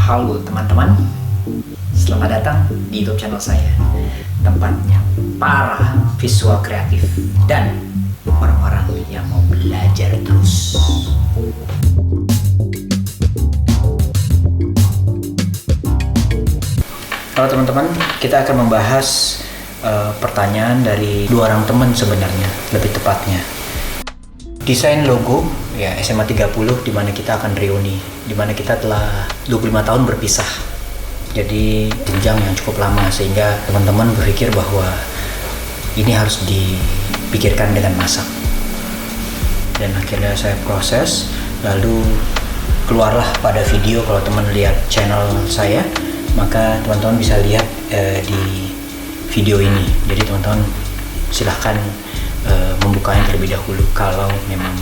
Halo teman-teman, selamat datang di YouTube channel saya, tempatnya para visual kreatif dan orang-orang yang mau belajar terus. Halo teman-teman, kita akan membahas pertanyaan dari dua orang teman sebenarnya, lebih tepatnya. Desain logo ya SMA 30 di mana kita akan reuni, di mana kita telah 25 tahun berpisah. Jadi jenjang yang cukup lama sehingga teman-teman berpikir bahwa ini harus dipikirkan dengan masak. Dan akhirnya saya proses, lalu keluarlah pada video. Kalau teman lihat channel saya, maka teman-teman bisa lihat di video ini. Jadi teman-teman silahkan membukanya terlebih dahulu kalau memang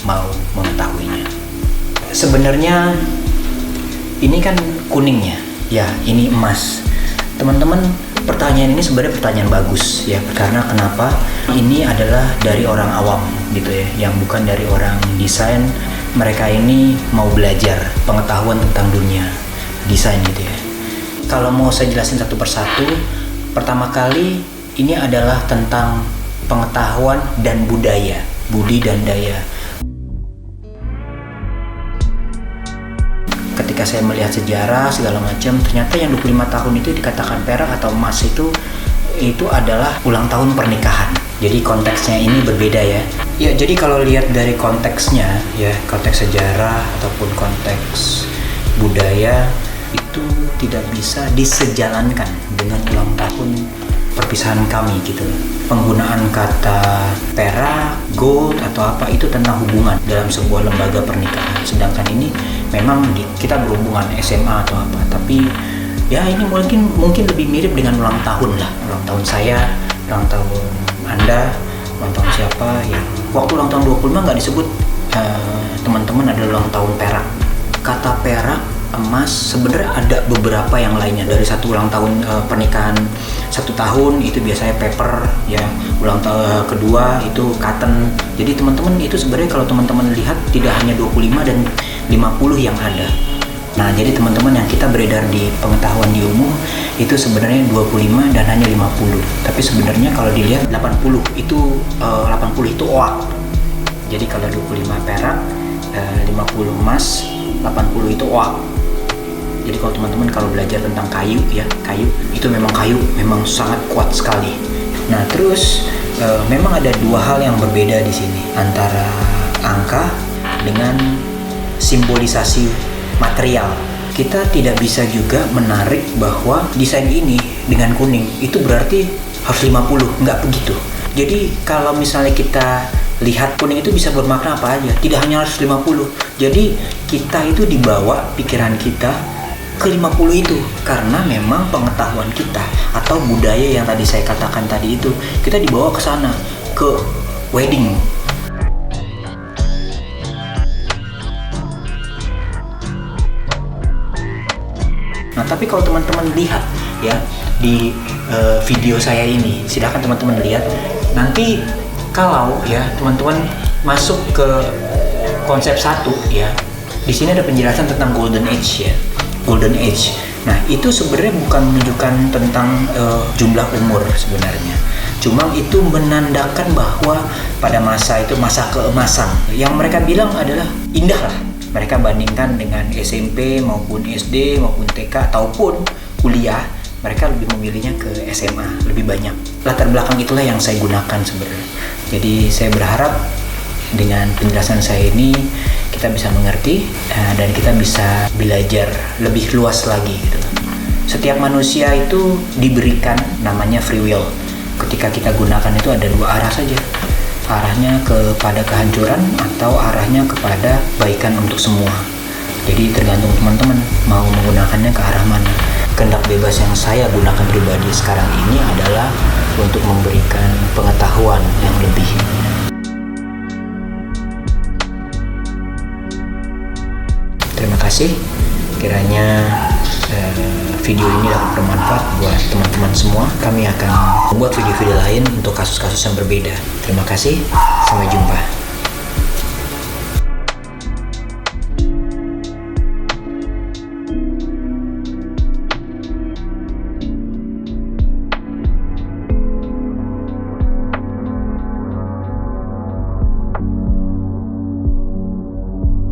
mau mengetahuinya. Sebenarnya ini kan kuningnya, ya ini emas. Teman-teman, pertanyaan ini sebenarnya pertanyaan bagus ya, karena kenapa? Ini adalah dari orang awam gitu ya, yang bukan dari orang desain. Mereka ini mau belajar pengetahuan tentang dunia desain gitu ya. Kalau mau saya jelasin satu persatu, pertama kali ini adalah tentang pengetahuan dan budaya, budi dan daya. Ketika saya melihat sejarah segala macam, ternyata yang 25 tahun itu dikatakan perak atau emas itu adalah ulang tahun pernikahan. Jadi konteksnya ini berbeda ya. Ya, jadi kalau lihat dari konteksnya ya, konteks sejarah ataupun konteks budaya itu tidak bisa disejalankan dengan ulang tahun perpisahan kami gitu. Penggunaan kata perak, gold atau apa itu tentang hubungan dalam sebuah lembaga pernikahan. Sedangkan ini memang kita berhubungan SMA atau apa. Tapi ya ini mungkin lebih mirip dengan ulang tahun lah. Ulang tahun saya, ulang tahun Anda, ulang tahun siapa ya. Waktu ulang tahun 25 nggak disebut teman-teman adalah ulang tahun perak. Kata perak, emas, sebenarnya ada beberapa yang lainnya. Dari satu ulang tahun pernikahan 1 tahun itu biasanya paper ya, ulang tahun kedua itu cotton. Jadi teman-teman itu sebenarnya kalau teman-teman lihat tidak hanya 25 dan 50 yang ada. Nah, jadi teman-teman yang kita beredar di pengetahuan di umum itu sebenarnya 25 dan hanya 50. Tapi sebenarnya kalau dilihat 80 itu 80 itu oak. Jadi kalau 25 perak, 50 emas, 80 itu oak. Jadi kalau teman-teman kalau belajar tentang kayu ya, kayu itu memang sangat kuat sekali. Nah, terus memang ada dua hal yang berbeda di sini antara angka dengan simbolisasi material. Kita tidak bisa juga menarik bahwa desain ini dengan kuning itu berarti harus 50, nggak begitu. Jadi kalau misalnya kita lihat kuning itu bisa bermakna apa aja, tidak hanya harus 50. Jadi kita itu dibawa pikiran kita ke 50 itu karena memang pengetahuan kita atau budaya yang tadi saya katakan tadi itu kita dibawa ke sana, ke wedding. Nah, tapi kalau teman-teman lihat ya di video saya ini, silakan teman-teman lihat. Nanti kalau ya teman-teman masuk ke konsep 1 ya, di sini ada penjelasan tentang golden age ya. Golden age. Nah, itu sebenarnya bukan menunjukkan tentang jumlah umur sebenarnya. Cuma itu menandakan bahwa pada masa itu masa keemasan. Yang mereka bilang adalah indah lah. Mereka bandingkan dengan SMP maupun SD maupun TK ataupun kuliah, mereka lebih memilihnya ke SMA lebih banyak. Latar belakang itulah yang saya gunakan sebenarnya. Jadi saya berharap dengan penjelasan saya ini kita bisa mengerti dan kita bisa belajar lebih luas lagi gitu. Setiap manusia itu diberikan namanya free will. Ketika kita gunakan itu ada dua arah saja. Arahnya kepada kehancuran atau arahnya kepada baikan untuk semua. Jadi tergantung teman-teman mau menggunakannya ke arah mana. Kehendak bebas yang saya gunakan pribadi sekarang ini adalah untuk memberikan pengetahuan yang lebih. Terima kasih. Kiranya video ini dapat bermanfaat buat teman-teman semua. Kami akan membuat video-video lain untuk kasus-kasus yang berbeda. Terima kasih. Sampai jumpa.